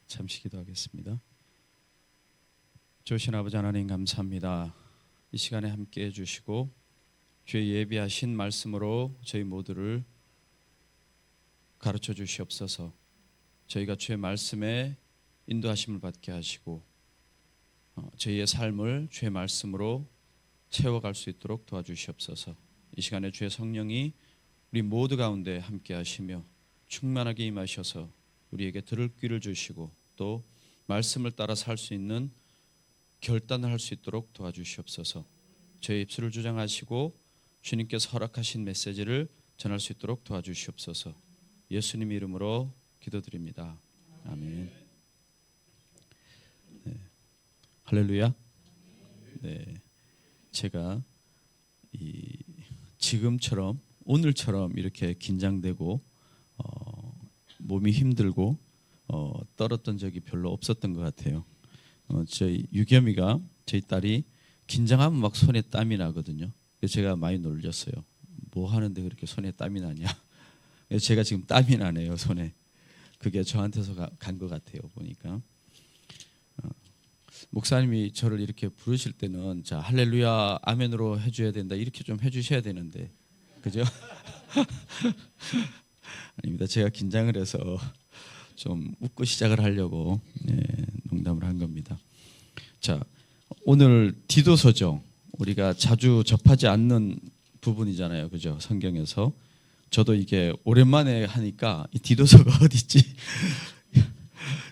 잠시 기도하겠습니다. 좋으신 아버지 하나님 감사합니다. 이 시간에 함께 해주시고 주의 예비하신 말씀으로 저희 모두를 가르쳐 주시옵소서. 저희가 주의 말씀에 인도하심을 받게 하시고 저희의 삶을 주의 말씀으로 채워갈 수 있도록 도와주시옵소서. 이 시간에 주의 성령이 우리 모두 가운데 함께 하시며 충만하게 임하셔서 우리에게 들을 귀를 주시고 또 말씀을 따라 살 수 있는 결단을 할 수 있도록 도와주시옵소서. 저희 입술을 주장하시고 주님께서 허락하신 메시지를 전할 수 있도록 도와주시옵소서. 예수님 이름으로 기도드립니다. 아멘. 네. 할렐루야. 네, 제가 지금처럼 오늘처럼 이렇게 긴장되고 몸이 힘들고 떨었던 적이 별로 없었던 것 같아요. 저희 유겸이가 저희 딸이 긴장하면 막 손에 땀이 나거든요. 그래서 제가 많이 놀렸어요. 뭐 하는데 그렇게 손에 땀이 나냐. 제가 지금 땀이 나네요, 손에. 그게 저한테서 간 것 같아요, 보니까. 목사님이 저를 이렇게 부르실 때는 자 할렐루야 아멘으로 해줘야 된다 이렇게 좀 해주셔야 되는데 그죠? 아닙니다. 제가 긴장을 해서 좀 웃고 시작을 하려고 농담을 한 겁니다. 자, 오늘 디도서죠. 우리가 자주 접하지 않는 부분이잖아요, 그죠? 성경에서. 저도 이게 오랜만에 하니까 이 디도서가 어디 있지?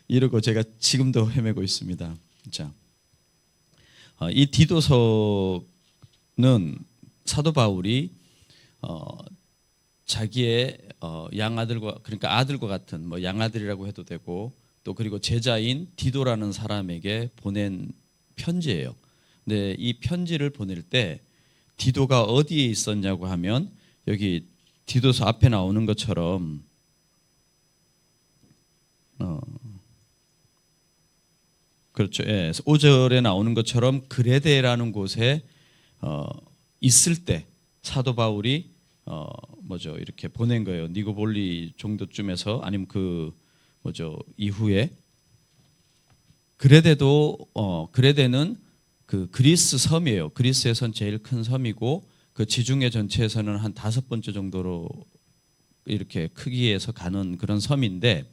이러고 제가 지금도 헤매고 있습니다. 자, 이 디도서는 사도 바울이 자기의 양아들과 그러니까 아들과 같은 뭐 양아들이라고 해도 되고 또 그리고 제자인 디도라는 사람에게 보낸 편지예요. 근데 이 편지를 보낼 때 디도가 어디에 있었냐고 하면 여기 디도서 앞에 나오는 것처럼 그렇죠. 예, 5절에 나오는 것처럼 그레데라는 곳에 있을 때 사도 바울이 이렇게 보낸 거예요. 니고볼리 정도쯤에서 아니면 이후에 그레데는 그 그리스 섬이에요. 그리스에선 제일 큰 섬이고 그 지중해 전체에서는 한 5번째 정도로 이렇게 크기에서 가는 그런 섬인데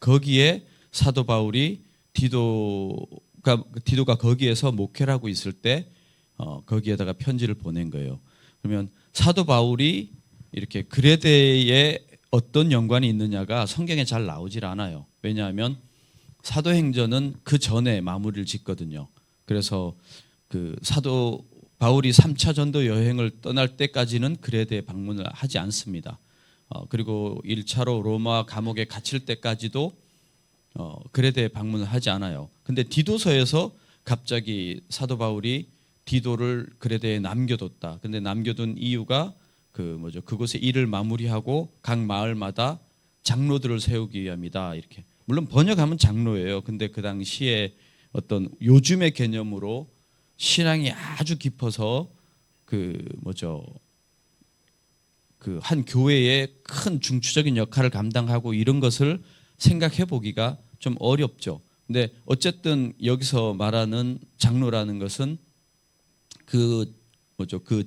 거기에 사도 바울이 디도가 거기에서 목회를 하고 있을 때 거기에다가 편지를 보낸 거예요. 그러면 사도 바울이 이렇게 그레데에 어떤 연관이 있느냐가 성경에 잘 나오질 않아요. 왜냐하면 사도행전은 그 전에 마무리를 짓거든요. 그래서 그 사도 바울이 3차 전도 여행을 떠날 때까지는 그레데에 방문을 하지 않습니다. 그리고 1차로 로마 감옥에 갇힐 때까지도 그레데에 방문을 하지 않아요. 근데 디도서에서 갑자기 사도 바울이 디도를 그레데에 남겨뒀다. 근데 남겨둔 이유가 그곳에 일을 마무리하고 각 마을마다 장로들을 세우기 위함이다. 이렇게. 물론 번역하면 장로예요. 근데 그 당시에 어떤 요즘의 개념으로 신앙이 아주 깊어서 한 교회의 큰 중추적인 역할을 감당하고 이런 것을 생각해 보기가 좀 어렵죠. 근데 어쨌든 여기서 말하는 장로라는 것은 그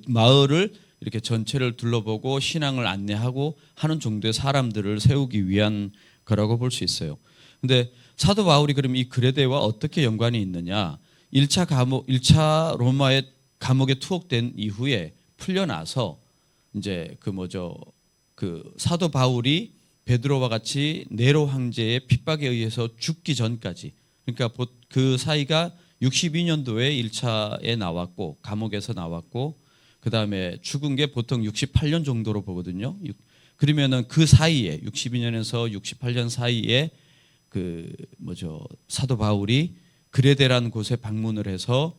마을을 이렇게 전체를 둘러보고 신앙을 안내하고 하는 정도의 사람들을 세우기 위한 거라고 볼 수 있어요. 근데 사도 바울이 그럼 이 그레데와 어떻게 연관이 있느냐? 1차 로마의 감옥에 투옥된 이후에 풀려나서 이제 사도 바울이 베드로와 같이 네로 황제의 핍박에 의해서 죽기 전까지 그러니까 그 사이가 62년도에 1차에 나왔고 감옥에서 나왔고 그다음에 죽은 게 보통 68년 정도로 보거든요. 그러면은 그 사이에 62년에서 68년 사이에 사도 바울이 그레데라는 곳에 방문을 해서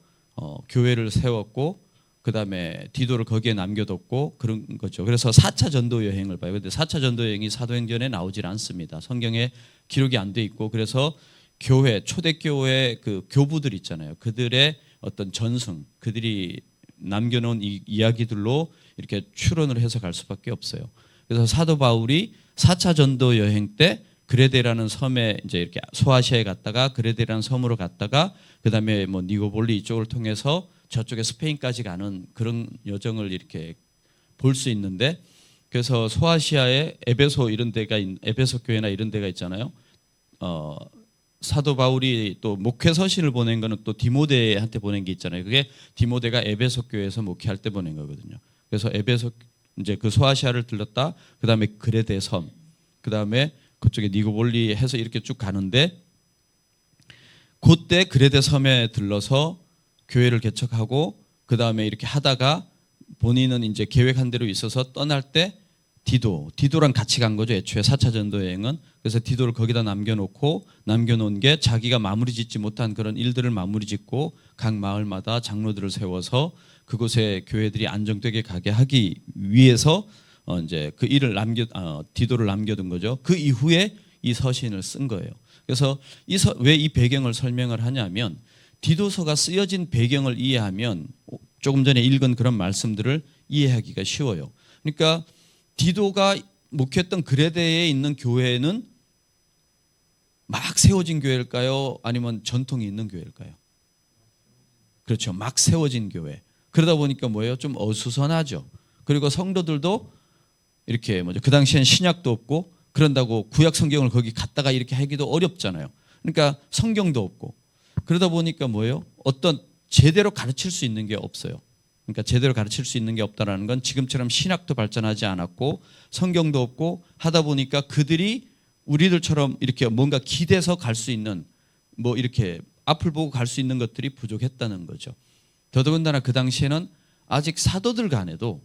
교회를 세웠고 그다음에 디도를 거기에 남겨뒀고 그런 거죠. 그래서 4차 전도 여행을 봐요. 근데 4차 전도 여행이 사도행전에 나오질 않습니다. 성경에 기록이 안 돼 있고 그래서 초대교회 그 교부들 있잖아요. 그들의 어떤 전승, 그들이 남겨놓은 이야기들로 이렇게 추론을 해서 갈 수밖에 없어요. 그래서 사도 바울이 4차 전도 여행 때 그레데라는 섬에 이제 이렇게 소아시아에 갔다가 그레데라는 섬으로 갔다가 그다음에 뭐 니고볼리 이쪽을 통해서 저쪽에 스페인까지 가는 그런 여정을 이렇게 볼 수 있는데, 그래서 소아시아에 에베소 이런 데가 에베소 교회나 이런 데가 있잖아요. 사도 바울이 또 목회 서신을 보낸 거는 또 디모데한테 보낸 게 있잖아요. 그게 디모데가 에베소 교회에서 목회할 때 보낸 거거든요. 그래서 에베소 이제 그 소아시아를 들렀다. 그다음에 그레데 섬, 그다음에 그쪽에 니고볼리 해서 이렇게 쭉 가는데, 그때 그레데 섬에 들러서 교회를 개척하고 그다음에 이렇게 하다가 본인은 이제 계획한 대로 있어서 떠날 때 디도랑 같이 간 거죠. 애초에 4차 전도 여행은. 그래서 디도를 거기다 남겨놓은 게 자기가 마무리 짓지 못한 그런 일들을 마무리 짓고 각 마을마다 장로들을 세워서 그곳에 교회들이 안정되게 가게 하기 위해서 이제 그 일을 디도를 남겨둔 거죠. 그 이후에 이 서신을 쓴 거예요. 그래서 왜 이 배경을 설명을 하냐면, 디도서가 쓰여진 배경을 이해하면 조금 전에 읽은 그런 말씀들을 이해하기가 쉬워요. 그러니까 디도가 목회했던 그레데에 있는 교회는 막 세워진 교회일까요? 아니면 전통이 있는 교회일까요? 그렇죠. 막 세워진 교회. 그러다 보니까 뭐예요? 좀 어수선하죠. 그리고 성도들도 이렇게 그 당시엔 신약도 없고 그런다고 구약 성경을 거기 갖다가 이렇게 하기도 어렵잖아요. 그러니까 성경도 없고 그러다 보니까 뭐예요? 어떤 제대로 가르칠 수 있는 게 없어요. 그러니까 제대로 가르칠 수 있는 게 없다라는 건 지금처럼 신학도 발전하지 않았고 성경도 없고 하다 보니까 그들이 우리들처럼 이렇게 뭔가 기대서 갈 수 있는 뭐 이렇게 앞을 보고 갈 수 있는 것들이 부족했다는 거죠. 더더군다나 그 당시에는 아직 사도들 간에도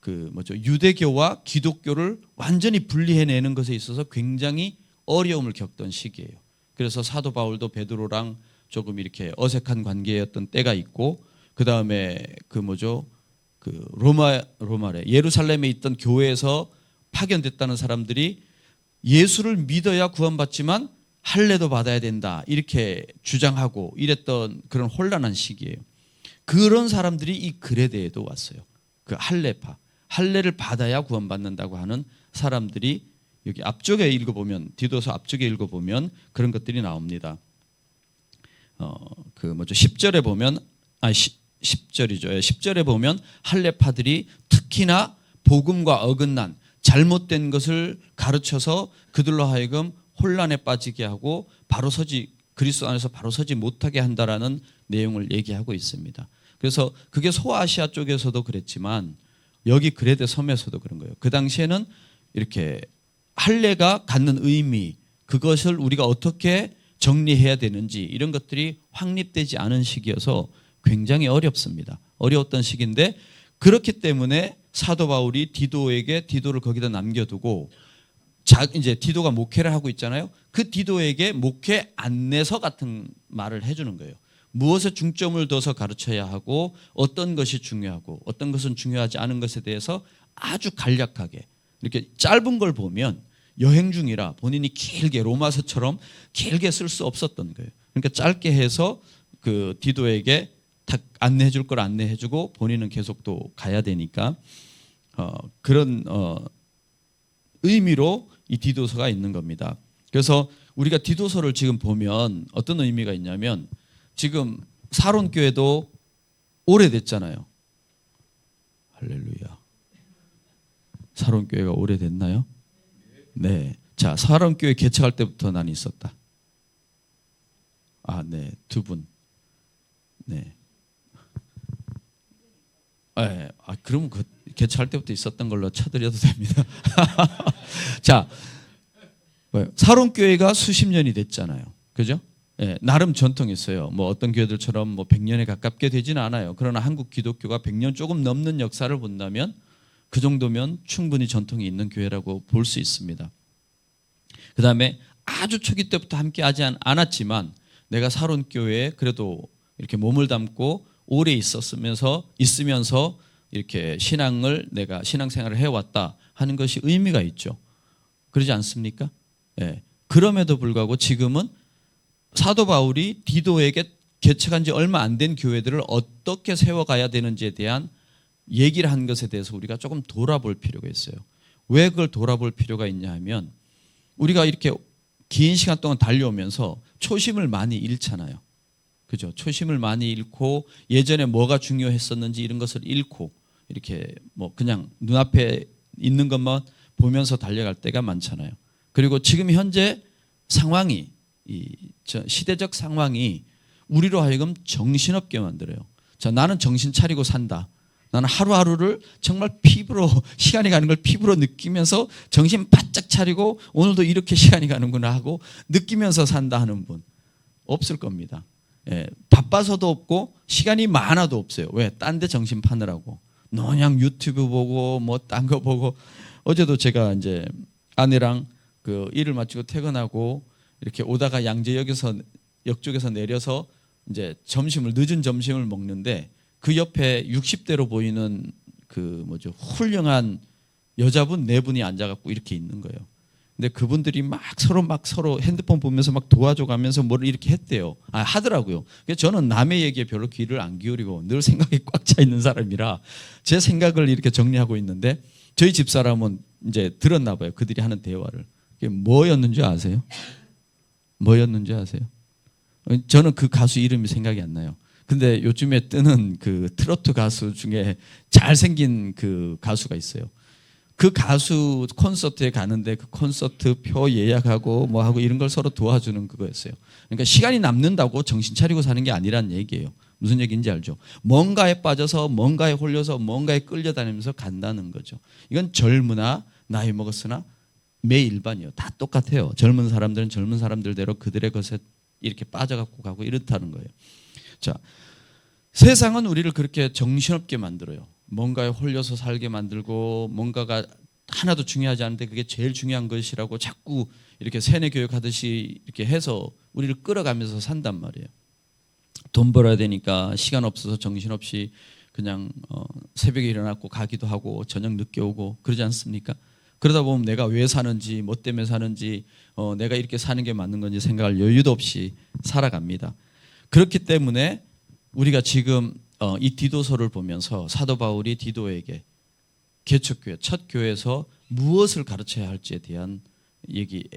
유대교와 기독교를 완전히 분리해내는 것에 있어서 굉장히 어려움을 겪던 시기예요. 그래서 사도 바울도 베드로랑 조금 이렇게 어색한 관계였던 때가 있고, 그 다음에 로마래 예루살렘에 있던 교회에서 파견됐다는 사람들이 예수를 믿어야 구원받지만 할례도 받아야 된다 이렇게 주장하고 이랬던 그런 혼란한 시기예요. 그런 사람들이 이 그레데에도 왔어요. 그 할례파, 할례를 받아야 구원받는다고 하는 사람들이 여기 앞쪽에 읽어보면, 디도서 앞쪽에 읽어보면 그런 것들이 나옵니다. 10절에 보면 10절이죠. 10절에 보면 할례파들이 특히나 복음과 어긋난 잘못된 것을 가르쳐서 그들로 하여금 혼란에 빠지게 하고 그리스도 안에서 바로 서지 못하게 한다라는 내용을 얘기하고 있습니다. 그래서 그게 소아시아 쪽에서도 그랬지만 여기 그레데 섬에서도 그런 거예요. 그 당시에는 이렇게 할례가 갖는 의미, 그것을 우리가 어떻게 정리해야 되는지 이런 것들이 확립되지 않은 시기여서 굉장히 어렵습니다. 어려웠던 시기인데, 그렇기 때문에 사도 바울이 디도를 거기다 남겨두고 이제 디도가 목회를 하고 있잖아요. 그 디도에게 목회 안내서 같은 말을 해주는 거예요. 무엇에 중점을 둬서 가르쳐야 하고 어떤 것이 중요하고 어떤 것은 중요하지 않은 것에 대해서 아주 간략하게, 이렇게 짧은 걸 보면 여행 중이라 본인이 길게 로마서처럼 길게 쓸 수 없었던 거예요. 그러니까 짧게 해서 그 디도에게 딱 안내해 줄 걸 안내해 주고 본인은 계속 또 가야 되니까 그런 의미로 이 디도서가 있는 겁니다. 그래서 우리가 디도서를 지금 보면 어떤 의미가 있냐면, 지금 사론교회도 오래됐잖아요. 할렐루야. 사론교회가 오래됐나요? 네. 자, 사론교회 개척할 때부터 난 있었다. 네. 2분. 네. 네. 그러면 개척할 때부터 있었던 걸로 쳐드려도 됩니다. 자, 사론교회가 수십 년이 됐잖아요. 그죠? 예, 나름 전통이 있어요. 어떤 교회들처럼 100년에 가깝게 되지는 않아요. 그러나 한국 기독교가 100년 조금 넘는 역사를 본다면 그 정도면 충분히 전통이 있는 교회라고 볼 수 있습니다. 그 다음에 아주 초기 때부터 함께 하지 않았지만 내가 사론교회에 그래도 이렇게 몸을 담고 오래 있으면서 이렇게 내가 신앙생활을 해왔다 하는 것이 의미가 있죠. 그러지 않습니까? 예. 그럼에도 불구하고 지금은 사도 바울이 디도에게 개척한 지 얼마 안 된 교회들을 어떻게 세워가야 되는지에 대한 얘기를 한 것에 대해서 우리가 조금 돌아볼 필요가 있어요. 왜 그걸 돌아볼 필요가 있냐 하면, 우리가 이렇게 긴 시간 동안 달려오면서 초심을 많이 잃잖아요. 그죠? 초심을 많이 잃고 예전에 뭐가 중요했었는지 이런 것을 잃고 이렇게 뭐 그냥 눈앞에 있는 것만 보면서 달려갈 때가 많잖아요. 그리고 지금 현재 상황이 시대적 상황이 우리로 하여금 정신없게 만들어요. 자, 나는 정신 차리고 산다. 나는 하루하루를 정말 피부로 시간이 가는 걸 피부로 느끼면서 정신 바짝 차리고 오늘도 이렇게 시간이 가는구나 하고 느끼면서 산다 하는 분 없을 겁니다. 예, 바빠서도 없고 시간이 많아도 없어요. 왜? 딴 데 정신 파느라고. 그냥 유튜브 보고 뭐 딴 거 보고. 어제도 제가 이제 아내랑 그 일을 마치고 퇴근하고 이렇게 오다가 양재역에서 역 쪽에서 내려서 이제 늦은 점심을 먹는데 그 옆에 60대로 보이는 그 훌륭한 여자분 네 분이 앉아갖고 이렇게 있는 거예요. 근데 그분들이 막 서로 핸드폰 보면서 막 도와줘가면서 뭘 이렇게 했대요. 하더라고요. 그래서 저는 남의 얘기에 별로 귀를 안 기울이고 늘 생각이 꽉 차 있는 사람이라 제 생각을 이렇게 정리하고 있는데 저희 집사람은 이제 들었나 봐요. 그들이 하는 대화를. 그게 뭐였는지 아세요? 뭐였는지 아세요? 저는 그 가수 이름이 생각이 안 나요. 근데 요즘에 뜨는 그 트로트 가수 중에 잘생긴 그 가수가 있어요. 그 가수 콘서트에 가는데 그 콘서트 표 예약하고 뭐 하고 이런 걸 서로 도와주는 그거였어요. 그러니까 시간이 남는다고 정신 차리고 사는 게 아니란 얘기예요. 무슨 얘기인지 알죠? 뭔가에 빠져서 뭔가에 홀려서 뭔가에 끌려다니면서 간다는 거죠. 이건 젊으나 나이 먹었으나 매일반이에요. 다 똑같아요. 젊은 사람들은 젊은 사람들대로 그들의 것에 이렇게 빠져갖고 가고 이렇다는 거예요. 자, 세상은 우리를 그렇게 정신없게 만들어요. 뭔가에 홀려서 살게 만들고 뭔가가 하나도 중요하지 않은데 그게 제일 중요한 것이라고 자꾸 이렇게 세뇌 교육하듯이 이렇게 해서 우리를 끌어가면서 산단 말이에요. 돈 벌어야 되니까 시간 없어서 정신없이 그냥 새벽에 일어나고 가기도 하고 저녁 늦게 오고 그러지 않습니까? 그러다 보면 내가 왜 사는지 뭐 때문에 사는지 내가 이렇게 사는 게 맞는 건지 생각할 여유도 없이 살아갑니다. 그렇기 때문에 우리가 지금 이 디도서를 보면서 사도 바울이 디도에게 개척교회 첫 교회에서 무엇을 가르쳐야 할지에 대한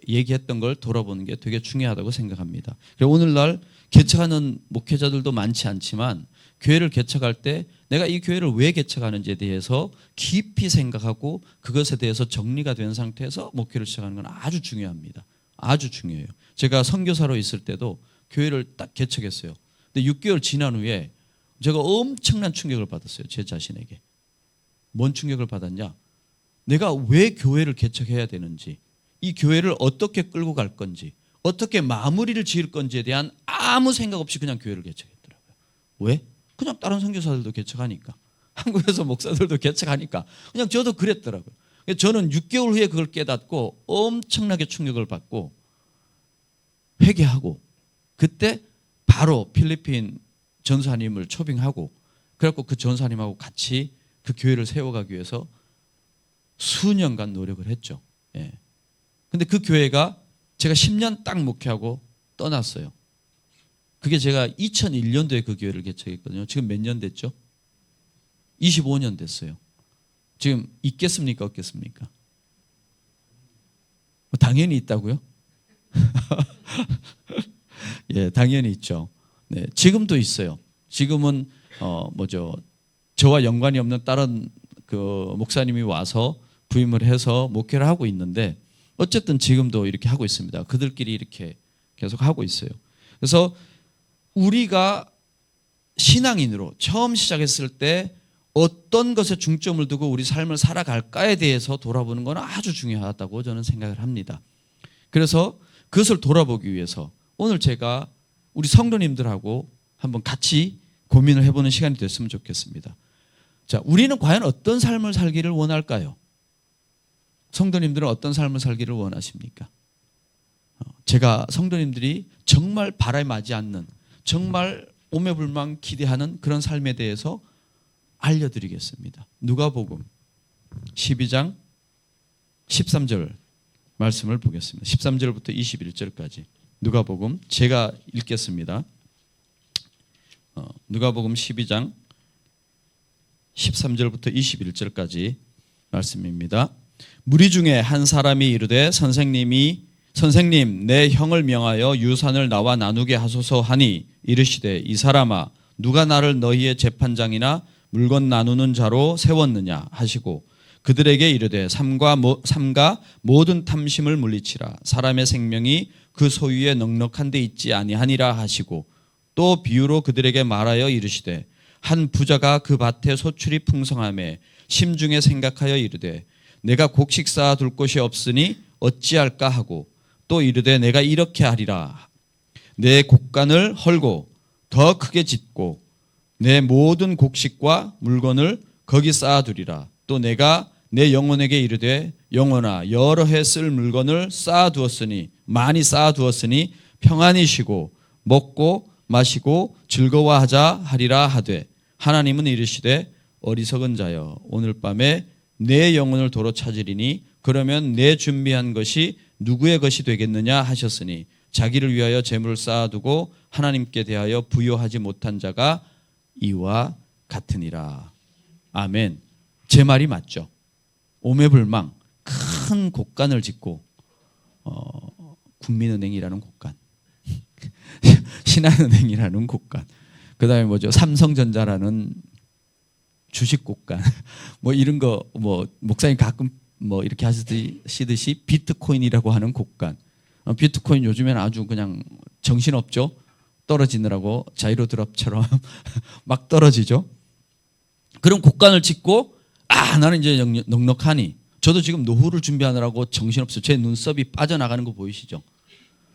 얘기했던 걸 돌아보는 게 되게 중요하다고 생각합니다. 오늘날 개척하는 목회자들도 많지 않지만 교회를 개척할 때 내가 이 교회를 왜 개척하는지에 대해서 깊이 생각하고 그것에 대해서 정리가 된 상태에서 목회를 시작하는 건 아주 중요합니다. 아주 중요해요. 제가 선교사로 있을 때도 교회를 딱 개척했어요. 근데 6개월 지난 후에 제가 엄청난 충격을 받았어요. 제 자신에게. 뭔 충격을 받았냐? 내가 왜 교회를 개척해야 되는지, 이 교회를 어떻게 끌고 갈 건지, 어떻게 마무리를 지을 건지에 대한 아무 생각 없이 그냥 교회를 개척했더라고요. 왜? 그냥 다른 선교사들도 개척하니까, 한국에서 목사들도 개척하니까 그냥 저도 그랬더라고요. 저는 6개월 후에 그걸 깨닫고 엄청나게 충격을 받고 회개하고 그때 바로 필리핀 전사님을 초빙하고 그래갖고 그 전사님하고 같이 그 교회를 세워가기 위해서 수년간 노력을 했죠. 예. 근데 그 교회가 제가 10년 딱 목회하고 떠났어요. 그게 제가 2001년도에 그 교회를 개척했거든요. 지금 몇 년 됐죠? 25년 됐어요. 지금 있겠습니까? 없겠습니까? 당연히 있다고요? 예, 당연히 있죠. 네, 지금도 있어요. 지금은 저와 연관이 없는 다른 그 목사님이 와서 부임을 해서 목회를 하고 있는데 어쨌든 지금도 이렇게 하고 있습니다. 그들끼리 이렇게 계속 하고 있어요. 그래서 우리가 신앙인으로 처음 시작했을 때 어떤 것에 중점을 두고 우리 삶을 살아갈까에 대해서 돌아보는 건 아주 중요하다고 저는 생각을 합니다. 그래서 그것을 돌아보기 위해서 오늘 제가 우리 성도님들하고 한번 같이 고민을 해보는 시간이 됐으면 좋겠습니다. 자, 우리는 과연 어떤 삶을 살기를 원할까요? 성도님들은 어떤 삶을 살기를 원하십니까? 제가 성도님들이 정말 바람맞지 않는, 정말 오매불망 기대하는 그런 삶에 대해서 알려드리겠습니다. 누가복음 12장 13절 말씀을 보겠습니다. 13절부터 21절까지 누가복음 제가 읽겠습니다. 누가복음 12장 13절부터 21절까지 말씀입니다. 무리 중에 한 사람이 이르되 선생님이 선생님 내 형을 명하여 유산을 나와 나누게 하소서 하니 이르시되 이 사람아 누가 나를 너희의 재판장이나 물건 나누는 자로 세웠느냐 하시고 그들에게 이르되 삼가 모든 탐심을 물리치라 사람의 생명이 그 소유에 넉넉한 데 있지 아니하니라 하시고 또 비유로 그들에게 말하여 이르시되 한 부자가 그 밭에 소출이 풍성하매 심중에 생각하여 이르되 내가 곡식 쌓아 둘 곳이 없으니 어찌할까 하고 또 이르되 내가 이렇게 하리라 내 곡간을 헐고 더 크게 짓고 내 모든 곡식과 물건을 거기 쌓아두리라 또 내가 내 영혼에게 이르되 영혼아 여러 해 쓸 물건을 쌓아두었으니 많이 쌓아두었으니 평안히 쉬고 먹고 마시고 즐거워하자 하리라 하되 하나님은 이르시되 어리석은 자여 오늘 밤에 내 영혼을 도로 찾으리니 그러면 내 준비한 것이 누구의 것이 되겠느냐 하셨으니 자기를 위하여 재물을 쌓아두고 하나님께 대하여 부요하지 못한 자가 이와 같으니라. 아멘. 제 말이 맞죠? 오매불망 큰 곡간을 짓고 국민은행이라는 곡간, 신한은행이라는 곡간, 그 다음에 뭐죠? 삼성전자라는 주식 곡간, 뭐 이런 거, 뭐 목사님 가끔 뭐 이렇게 하시듯이 비트코인이라고 하는 곡간. 비트코인 요즘엔 아주 그냥 정신없죠? 떨어지느라고 자이로 드롭처럼 막 떨어지죠? 그런 곡간을 짓고 나는 이제 넉넉하니 저도 지금 노후를 준비하느라고 정신없어요. 제 눈썹이 빠져나가는 거 보이시죠?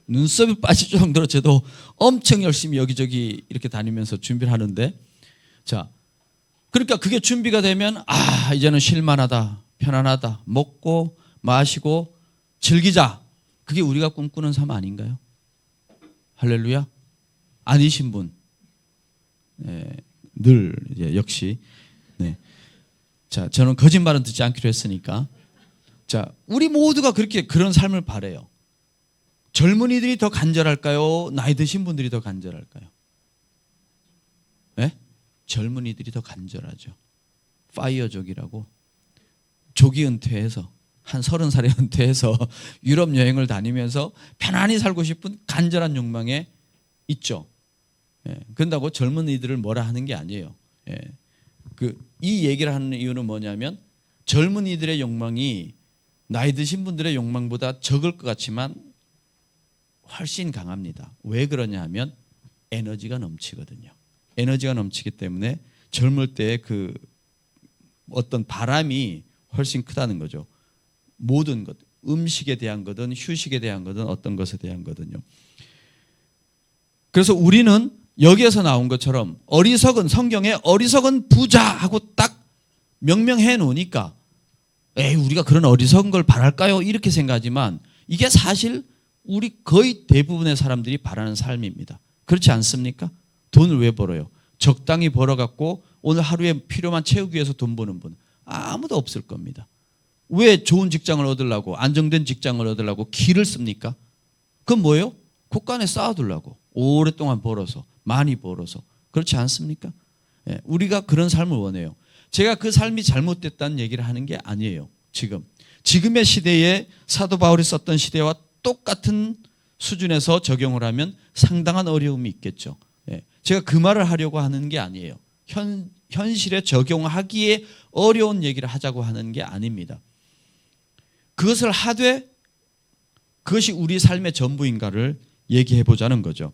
눈썹이 빠질 정도로 저도 엄청 열심히 여기저기 이렇게 다니면서 준비를 하는데 자, 그러니까 그게 준비가 되면 이제는 쉴만하다, 편안하다, 먹고 마시고 즐기자. 그게 우리가 꿈꾸는 삶 아닌가요? 할렐루야. 아니신 분, 늘 역시. 네. 자, 저는 거짓말은 듣지 않기로 했으니까. 자, 우리 모두가 그런 삶을 바래요. 젊은이들이 더 간절할까요? 나이 드신 분들이 더 간절할까요? 네? 젊은이들이 더 간절하죠. 파이어족이라고 조기 은퇴해서 한 30살에 은퇴해서 유럽 여행을 다니면서 편안히 살고 싶은 간절한 욕망에 있죠. 그런다고 젊은이들을 뭐라 하는 게 아니에요. 이 얘기를 하는 이유는 뭐냐면 젊은이들의 욕망이 나이 드신 분들의 욕망보다 적을 것 같지만 훨씬 강합니다. 왜 그러냐 하면 에너지가 넘치거든요. 에너지가 넘치기 때문에 젊을 때의 그 어떤 바람이 훨씬 크다는 거죠. 모든 것, 음식에 대한 거든 휴식에 대한 거든 어떤 것에 대한 거든요. 그래서 우리는 여기에서 나온 것처럼 어리석은, 성경에 어리석은 부자하고 딱 명명해 놓으니까 우리가 그런 어리석은 걸 바랄까요? 이렇게 생각하지만 이게 사실 우리 거의 대부분의 사람들이 바라는 삶입니다. 그렇지 않습니까? 돈을 왜 벌어요? 적당히 벌어갖고 오늘 하루에 필요만 채우기 위해서 돈 버는 분 아무도 없을 겁니다. 왜 좋은 직장을 얻으려고, 안정된 직장을 얻으려고 기를 씁니까? 그건 뭐예요? 곳간에 쌓아두려고. 오랫동안 벌어서, 많이 벌어서. 그렇지 않습니까? 우리가 그런 삶을 원해요. 제가 그 삶이 잘못됐다는 얘기를 하는 게 아니에요. 지금의 시대에 사도 바울이 썼던 시대와 똑같은 수준에서 적용을 하면 상당한 어려움이 있겠죠. 제가 그 말을 하려고 하는 게 아니에요. 현실에 적용하기에 어려운 얘기를 하자고 하는 게 아닙니다. 그것을 하되 그것이 우리 삶의 전부인가를 얘기해 보자는 거죠.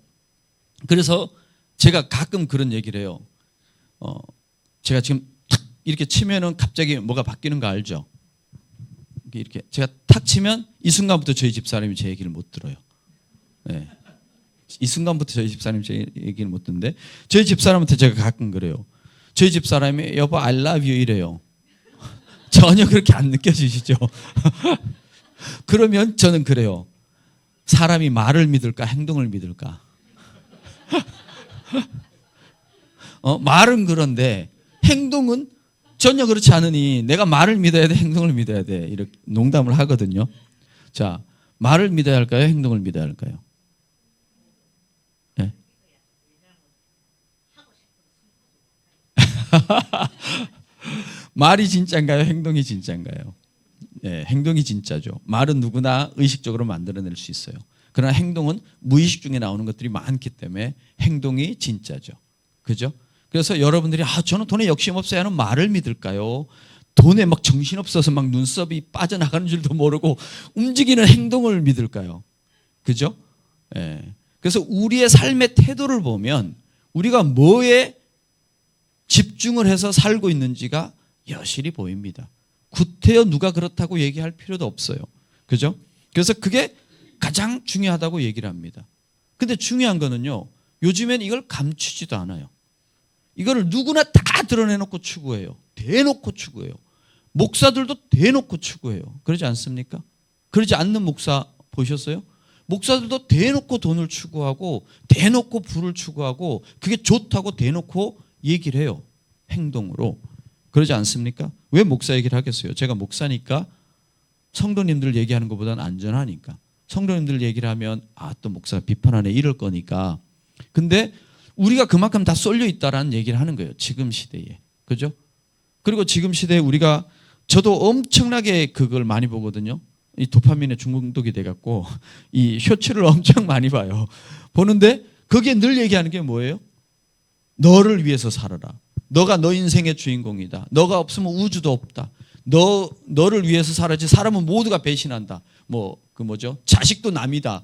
그래서 제가 가끔 그런 얘기를 해요. 제가 지금 탁 이렇게 치면은 갑자기 뭐가 바뀌는 거 알죠? 이렇게 제가 탁 치면 이 순간부터 저희 집사람이 제 얘기를 못 들어요. 이 순간부터 저희 집사람이 제 얘기를 못 듣는데 저희 집사람한테 제가 가끔 그래요. 저희 집사람이 여보 I love you 이래요. 전혀 그렇게 안 느껴지시죠? 그러면 저는 그래요. 사람이 말을 믿을까 행동을 믿을까? 말은 그런데 행동은 전혀 그렇지 않으니 내가 말을 믿어야 돼 행동을 믿어야 돼 이렇게 농담을 하거든요. 자, 말을 믿어야 할까요? 행동을 믿어야 할까요? 네. 말이 진짜인가요? 행동이 진짜인가요? 행동이 진짜죠. 말은 누구나 의식적으로 만들어낼 수 있어요. 그러나 행동은 무의식 중에 나오는 것들이 많기 때문에 행동이 진짜죠. 그죠? 그래서 여러분들이 저는 돈에 욕심 없어요 하는 말을 믿을까요? 돈에 막 정신없어서 막 눈썹이 빠져나가는 줄도 모르고 움직이는 행동을 믿을까요? 그죠? 그래서 우리의 삶의 태도를 보면 우리가 뭐에 집중을 해서 살고 있는지가 여실히 보입니다. 구태여 누가 그렇다고 얘기할 필요도 없어요. 그죠? 그래서 그게 가장 중요하다고 얘기를 합니다. 근데 중요한 거는요, 요즘엔 이걸 감추지도 않아요. 이거를 누구나 다 드러내놓고 추구해요. 대놓고 추구해요. 목사들도 대놓고 추구해요. 그러지 않습니까? 그러지 않는 목사 보셨어요? 목사들도 대놓고 돈을 추구하고 대놓고 부를 추구하고 그게 좋다고 대놓고 얘기를 해요. 행동으로. 그러지 않습니까? 왜 목사 얘기를 하겠어요? 제가 목사니까 성도님들 얘기하는 것보다는 안전하니까. 성도님들 얘기를 하면 또 목사가 비판하네 이럴 거니까. 근데 우리가 그만큼 다 쏠려 있다라는 얘기를 하는 거예요. 지금 시대에. 그죠? 그리고 지금 시대에 저도 엄청나게 그걸 많이 보거든요. 이 도파민에 중독이 돼갖고 이 쇼츠를 엄청 많이 봐요. 보는데 거기에 늘 얘기하는 게 뭐예요? 너를 위해서 살아라. 너가 너 인생의 주인공이다. 너가 없으면 우주도 없다. 너를 위해서 살아야지. 사람은 모두가 배신한다. 자식도 남이다.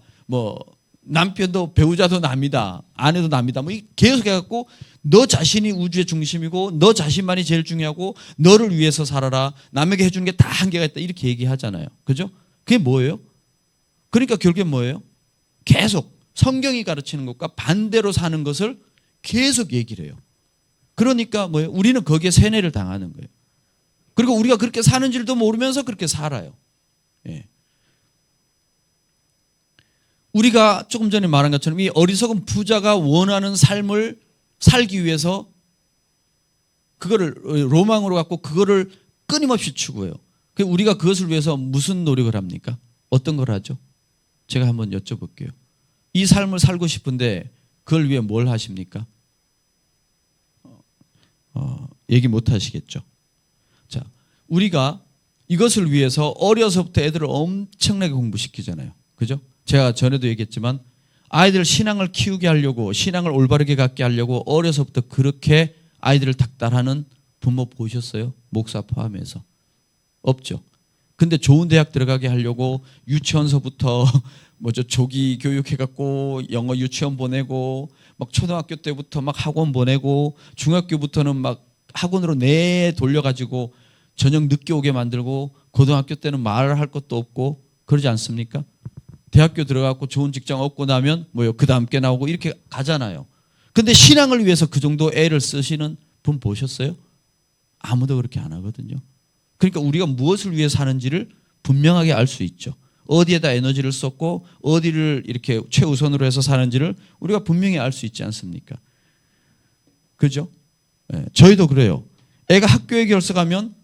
남편도 배우자도 남이다. 아내도 남이다. 계속 해갖고 너 자신이 우주의 중심이고 너 자신만이 제일 중요하고 너를 위해서 살아라. 남에게 해주는 게 다 한계가 있다. 이렇게 얘기하잖아요. 그죠? 그게 뭐예요? 그러니까 결국에 뭐예요? 계속 성경이 가르치는 것과 반대로 사는 것을 계속 얘기를 해요. 그러니까 뭐예요? 우리는 거기에 세뇌를 당하는 거예요. 그리고 우리가 그렇게 사는 줄도 모르면서 그렇게 살아요. 우리가 조금 전에 말한 것처럼 이 어리석은 부자가 원하는 삶을 살기 위해서 그거를 로망으로 갖고 그거를 끊임없이 추구해요. 우리가 그것을 위해서 무슨 노력을 합니까? 어떤 걸 하죠? 제가 한번 여쭤볼게요. 이 삶을 살고 싶은데 그걸 위해 뭘 하십니까? 얘기 못 하시겠죠. 자, 우리가 이것을 위해서 어려서부터 애들을 엄청나게 공부시키잖아요. 그죠? 제가 전에도 얘기했지만 아이들 신앙을 키우게 하려고 신앙을 올바르게 갖게 하려고 어려서부터 그렇게 아이들을 닥달하는 부모 보셨어요? 목사 포함해서. 없죠. 근데 좋은 대학 들어가게 하려고 유치원서부터 조기 교육해갖고 영어 유치원 보내고 막 초등학교 때부터 막 학원 보내고 중학교부터는 막 학원으로 돌려가지고 저녁 늦게 오게 만들고 고등학교 때는 말을 할 것도 없고 그러지 않습니까? 대학교 들어가고 좋은 직장 얻고 나면 그 다음 게 나오고 이렇게 가잖아요. 근데 신앙을 위해서 그 정도 애를 쓰시는 분 보셨어요? 아무도 그렇게 안 하거든요. 그러니까 우리가 무엇을 위해 사는지를 분명하게 알 수 있죠. 어디에다 에너지를 쏟고 어디를 이렇게 최우선으로 해서 사는지를 우리가 분명히 알 수 있지 않습니까? 그죠? 저희도 그래요. 애가 학교에 결석하면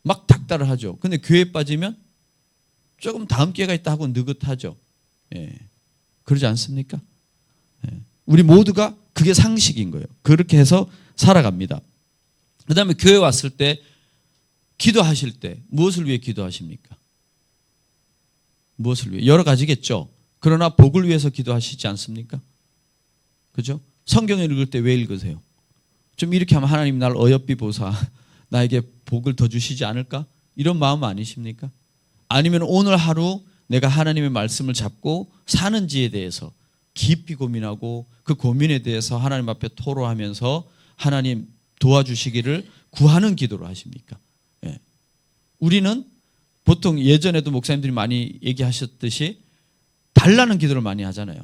막 닥달을 하죠. 근데 교회에 빠지면 조금 다음 기회가 있다 하고 느긋하죠. 그러지 않습니까? 우리 모두가 그게 상식인 거예요. 그렇게 해서 살아갑니다. 그 다음에 교회 왔을 때 기도하실 때 무엇을 위해 기도하십니까? 무엇을 위해? 여러 가지겠죠. 그러나 복을 위해서 기도하시지 않습니까? 그죠? 성경을 읽을 때 왜 읽으세요? 좀 이렇게 하면 하나님 날 어여삐 보사 나에게 복을 더 주시지 않을까? 이런 마음 아니십니까? 아니면 오늘 하루 내가 하나님의 말씀을 잡고 사는지에 대해서 깊이 고민하고 그 고민에 대해서 하나님 앞에 토로하면서 하나님 도와주시기를 구하는 기도를 하십니까? 우리는 보통 예전에도 목사님들이 많이 얘기하셨듯이 달라는 기도를 많이 하잖아요.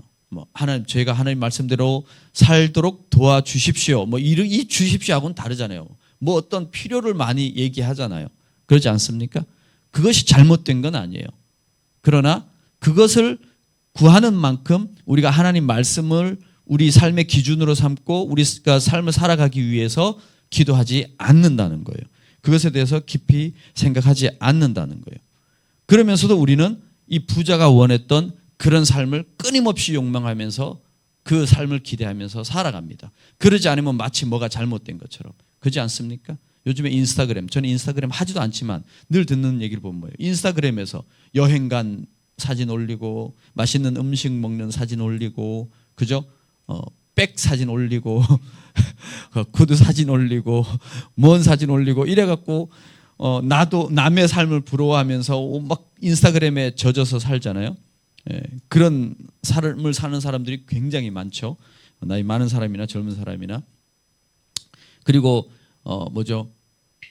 하나님, 저희가 하나님 말씀대로 살도록 도와주십시오. 이 주십시오하고는 다르잖아요. 어떤 필요를 많이 얘기하잖아요. 그렇지 않습니까? 그것이 잘못된 건 아니에요. 그러나 그것을 구하는 만큼 우리가 하나님 말씀을 우리 삶의 기준으로 삼고 우리가 삶을 살아가기 위해서 기도하지 않는다는 거예요. 그것에 대해서 깊이 생각하지 않는다는 거예요. 그러면서도 우리는 이 부자가 원했던 그런 삶을 끊임없이 욕망하면서 그 삶을 기대하면서 살아갑니다. 그러지 않으면 마치 뭐가 잘못된 것처럼. 그렇지 않습니까? 요즘에 인스타그램, 저는 인스타그램 하지도 않지만 늘 듣는 얘기를 보면 뭐예요? 인스타그램에서 여행 간 사진 올리고 맛있는 음식 먹는 사진 올리고, 그죠? 백 사진 올리고 구두 사진 올리고 뭔 사진 올리고 이래갖고 나도 남의 삶을 부러워하면서 막 인스타그램에 젖어서 살잖아요. 예, 그런 삶을 사는 사람들이 굉장히 많죠. 나이 많은 사람이나 젊은 사람이나. 그리고 뭐죠?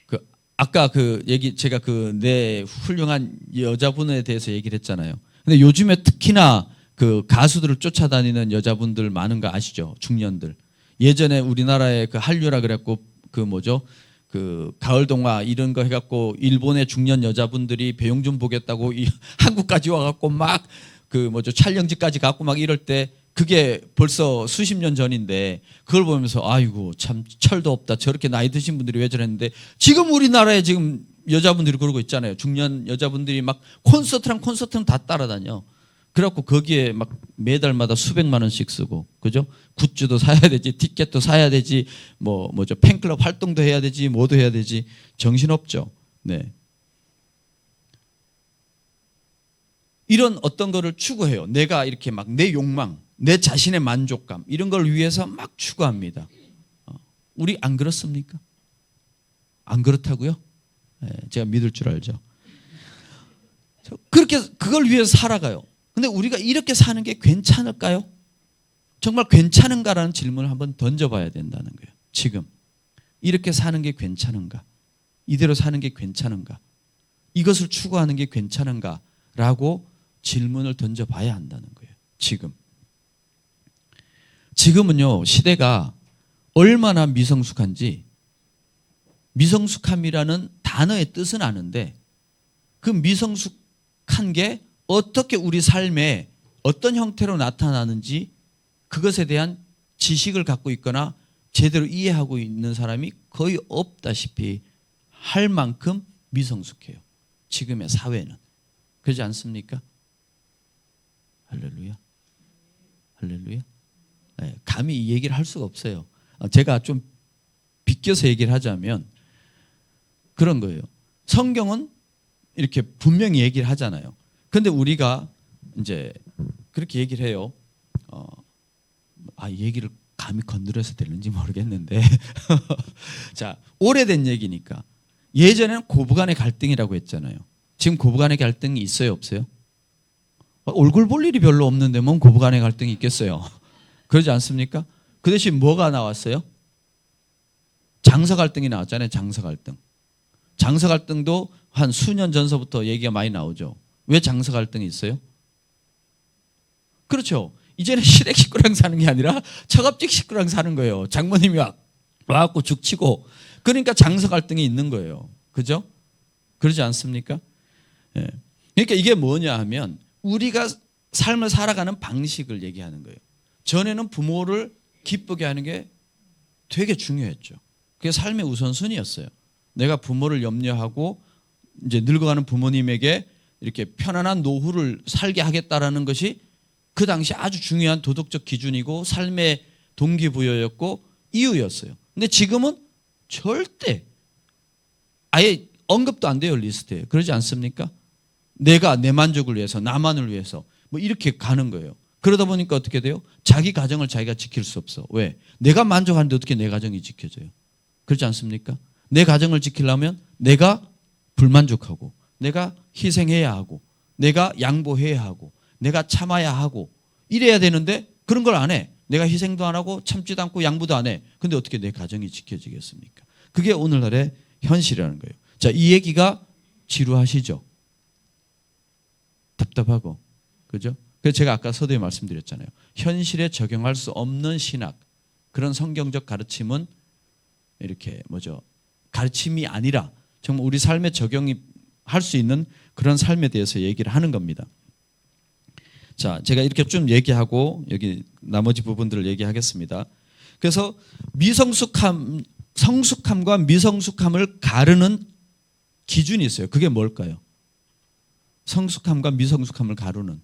그 아까 그 얘기 제가 그 내 훌륭한 여자분에 대해서 얘기를 했잖아요. 근데 요즘에 특히나 그 가수들을 쫓아다니는 여자분들 많은 거 아시죠? 중년들. 예전에 우리나라에 그 한류라 그랬고 그 뭐죠? 그 가을 동화 이런 거 해갖고 일본의 중년 여자분들이 배용준 보겠다고 한국까지 와갖고 막 그 뭐죠? 촬영지까지 갖고 막 이럴 때 그게 벌써 수십 년 전인데 그걸 보면서 아이고 참 철도 없다. 저렇게 나이 드신 분들이 왜 저랬는데 지금 우리나라에 지금 여자분들이 그러고 있잖아요. 중년 여자분들이 막 콘서트랑 콘서트는 다 따라다녀. 그래갖고 거기에 막 매달마다 수백만 원씩 쓰고, 그죠? 굿즈도 사야 되지, 티켓도 사야 되지, 뭐죠? 팬클럽 활동도 해야 되지, 뭐도 해야 되지. 정신없죠. 네. 이런 어떤 거를 추구해요. 내가 이렇게 막 내 욕망, 내 자신의 만족감 이런 걸 위해서 막 추구합니다. 우리 안 그렇습니까? 안 그렇다고요? 네, 제가 믿을 줄 알죠. 그렇게 그걸 위해서 살아가요. 근데 우리가 이렇게 사는 게 괜찮을까요? 정말 괜찮은가라는 질문을 한번 던져봐야 된다는 거예요. 지금 이렇게 사는 게 괜찮은가? 이대로 사는 게 괜찮은가? 이것을 추구하는 게 괜찮은가라고 질문을 던져봐야 한다는 거예요. 지금은요 시대가 얼마나 미성숙한지, 미성숙함이라는 단어의 뜻은 아는데 그 미성숙한 게 어떻게 우리 삶에 어떤 형태로 나타나는지 그것에 대한 지식을 갖고 있거나 제대로 이해하고 있는 사람이 거의 없다시피 할 만큼 미성숙해요. 지금의 사회는. 그렇지 않습니까? 할렐루야. 할렐루야. 네, 감히 이 얘기를 할 수가 없어요. 제가 좀 비껴서 얘기를 하자면 그런 거예요. 성경은 이렇게 분명히 얘기를 하잖아요. 근데 우리가 이제 그렇게 얘기를 해요. 이 얘기를 감히 건드려서 되는지 모르겠는데 자, 오래된 얘기니까 예전에는 고부간의 갈등이라고 했잖아요. 지금 고부간의 갈등이 있어요, 없어요? 얼굴 볼 일이 별로 없는데 뭔 고부간의 갈등이 있겠어요? 그러지 않습니까? 그 대신 뭐가 나왔어요? 장서 갈등이 나왔잖아요. 장서 갈등. 장서 갈등도 한 수년 전서부터 얘기가 많이 나오죠. 왜 장서 갈등이 있어요? 그렇죠. 이제는 시댁 식구랑 사는 게 아니라 처갓집 식구랑 사는 거예요. 장모님이 와갖고 죽치고. 그러니까 장서 갈등이 있는 거예요. 그죠? 그러지 않습니까? 예. 그러니까 이게 뭐냐 하면 우리가 삶을 살아가는 방식을 얘기하는 거예요. 전에는 부모를 기쁘게 하는 게 되게 중요했죠. 그게 삶의 우선순위였어요. 내가 부모를 염려하고 이제 늙어가는 부모님에게 이렇게 편안한 노후를 살게 하겠다라는 것이 그 당시 아주 중요한 도덕적 기준이고 삶의 동기부여였고 이유였어요. 근데 지금은 절대 아예 언급도 안 돼요, 리스트에. 그러지 않습니까? 내가 내 만족을 위해서, 나만을 위해서 뭐 이렇게 가는 거예요. 그러다 보니까 어떻게 돼요? 자기 가정을 자기가 지킬 수 없어. 왜? 내가 만족하는데 어떻게 내 가정이 지켜져요? 그렇지 않습니까? 내 가정을 지키려면 내가 불만족하고, 내가 희생해야 하고, 내가 양보해야 하고, 내가 참아야 하고 이래야 되는데 그런 걸 안 해. 내가 희생도 안 하고 참지도 않고 양보도 안 해. 근데 어떻게 내 가정이 지켜지겠습니까? 그게 오늘날의 현실이라는 거예요. 자, 이 얘기가 지루하시죠? 답답하고. 그죠? 그래서 제가 아까 서두에 말씀드렸잖아요. 현실에 적용할 수 없는 신학, 그런 성경적 가르침은 이렇게 뭐죠? 가르침이 아니라 정말 우리 삶에 적용이 할 수 있는 그런 삶에 대해서 얘기를 하는 겁니다. 자, 제가 이렇게 좀 얘기하고 여기 나머지 부분들을 얘기하겠습니다. 그래서 성숙함과 미성숙함을 가르는 기준이 있어요. 그게 뭘까요? 성숙함과 미성숙함을 가르는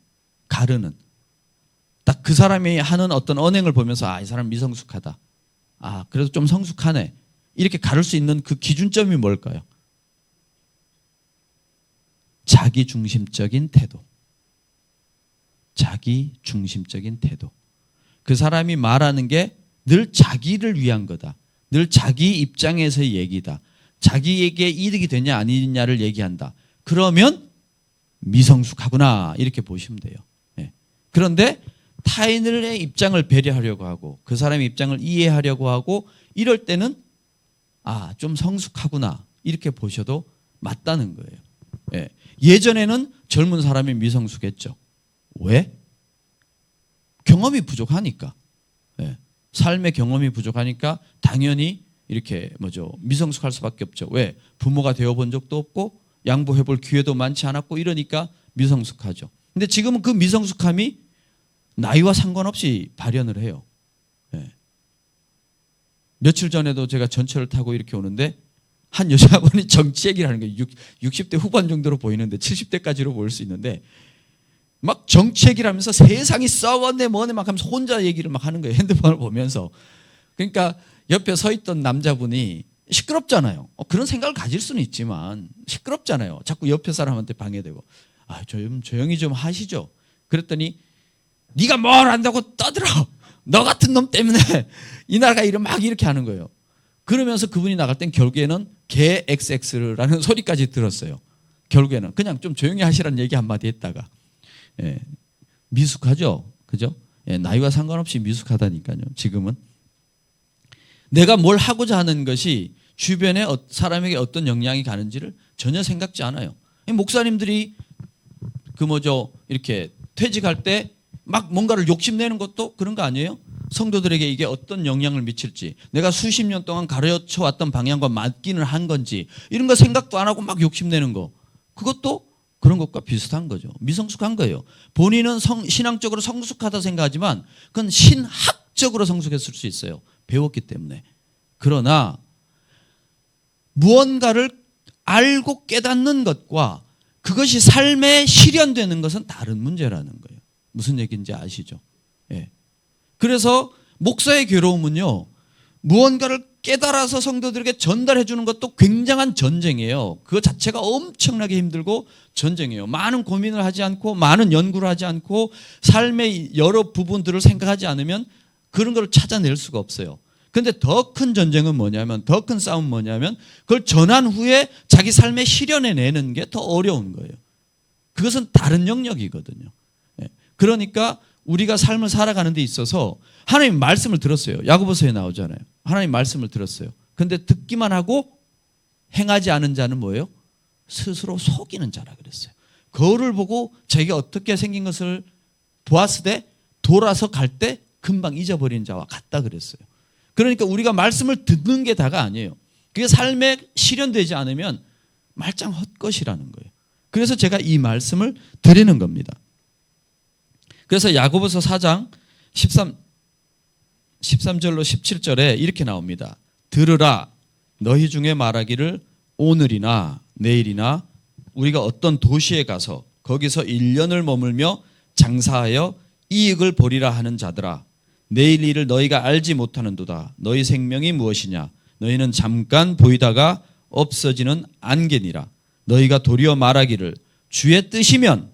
딱 그 사람이 하는 어떤 언행을 보면서 이 사람 미성숙하다. 그래도 좀 성숙하네. 이렇게 가를 수 있는 그 기준점이 뭘까요? 자기중심적인 태도. 자기중심적인 태도. 그 사람이 말하는 게 늘 자기를 위한 거다. 늘 자기 입장에서의 얘기다. 자기에게 이득이 되냐 아니냐를 얘기한다. 그러면 미성숙하구나 이렇게 보시면 돼요. 예. 그런데 타인의 입장을 배려하려고 하고 그 사람의 입장을 이해하려고 하고 이럴 때는 좀 성숙하구나 이렇게 보셔도 맞다는 거예요. 예. 예전에는 젊은 사람이 미성숙했죠. 왜? 경험이 부족하니까. 예. 삶의 경험이 부족하니까 당연히 이렇게 미성숙할 수밖에 없죠. 왜? 부모가 되어본 적도 없고 양보해볼 기회도 많지 않았고 이러니까 미성숙하죠. 근데 지금은 그 미성숙함이 나이와 상관없이 발현을 해요. 예. 며칠 전에도 제가 전철을 타고 이렇게 오는데 한 여자분이 정치 얘기를 하는 거예요. 60대 후반 정도로 보이는데 70대까지로 보일 수 있는데 막 정치 얘기를 하면서 세상이 썩었네 뭐네 막 하면서 혼자 얘기를 막 하는 거예요. 핸드폰을 보면서. 그러니까 옆에 서 있던 남자분이 시끄럽잖아요. 그런 생각을 가질 수는 있지만 시끄럽잖아요. 자꾸 옆에 사람한테 방해되고. 좀 조용히 좀 하시죠. 그랬더니 네가 뭘 안다고 떠들어. 너 같은 놈 때문에 이 나라가 막 이렇게 하는 거예요. 그러면서 그분이 나갈 땐 결국에는 개 XX라는 소리까지 들었어요. 결국에는 그냥 좀 조용히 하시라는 얘기 한마디 했다가. 예, 미숙하죠. 그죠? 예, 나이와 상관없이 미숙하다니까요. 지금은. 내가 뭘 하고자 하는 것이 주변에 사람에게 어떤 영향이 가는지를 전혀 생각지 않아요. 목사님들이 이렇게 퇴직할 때 막 뭔가를 욕심내는 것도 그런 거 아니에요? 성도들에게 이게 어떤 영향을 미칠지, 내가 수십 년 동안 가르쳐 왔던 방향과 맞기는 한 건지 이런 거 생각도 안 하고 막 욕심내는 거, 그것도 그런 것과 비슷한 거죠. 미성숙한 거예요. 본인은 신앙적으로 성숙하다 생각하지만 그건 신학적으로 성숙했을 수 있어요. 배웠기 때문에. 그러나 무언가를 알고 깨닫는 것과 그것이 삶에 실현되는 것은 다른 문제라는 거예요. 무슨 얘기인지 아시죠? 예. 그래서 목사의 괴로움은요, 무언가를 깨달아서 성도들에게 전달해 주는 것도 굉장한 전쟁이에요. 그거 자체가 엄청나게 힘들고 전쟁이에요. 많은 고민을 하지 않고 많은 연구를 하지 않고 삶의 여러 부분들을 생각하지 않으면 그런 걸 찾아낼 수가 없어요. 그런데 더 큰 전쟁은 뭐냐면, 더 큰 싸움은 뭐냐면 그걸 전한 후에 자기 삶에 실현해내는 게 더 어려운 거예요. 그것은 다른 영역이거든요. 그러니까 우리가 삶을 살아가는 데 있어서 하나님 말씀을 들었어요. 야고보서에 나오잖아요. 하나님 말씀을 들었어요. 그런데 듣기만 하고 행하지 않은 자는 뭐예요? 스스로 속이는 자라 그랬어요. 거울을 보고 자기가 어떻게 생긴 것을 보았을 때 돌아서 갈 때 금방 잊어버리는 자와 같다 그랬어요. 그러니까 우리가 말씀을 듣는 게 다가 아니에요. 그게 삶에 실현되지 않으면 말짱 헛것이라는 거예요. 그래서 제가 이 말씀을 드리는 겁니다. 그래서 야고보서 4장 13절로 17절에 이렇게 나옵니다. 들으라, 너희 중에 말하기를 오늘이나 내일이나 우리가 어떤 도시에 가서 거기서 1년을 머물며 장사하여 이익을 보리라 하는 자들아, 내일 일을 너희가 알지 못하는도다. 너희 생명이 무엇이냐? 너희는 잠깐 보이다가 없어지는 안개니라. 너희가 도리어 말하기를 주의 뜻이면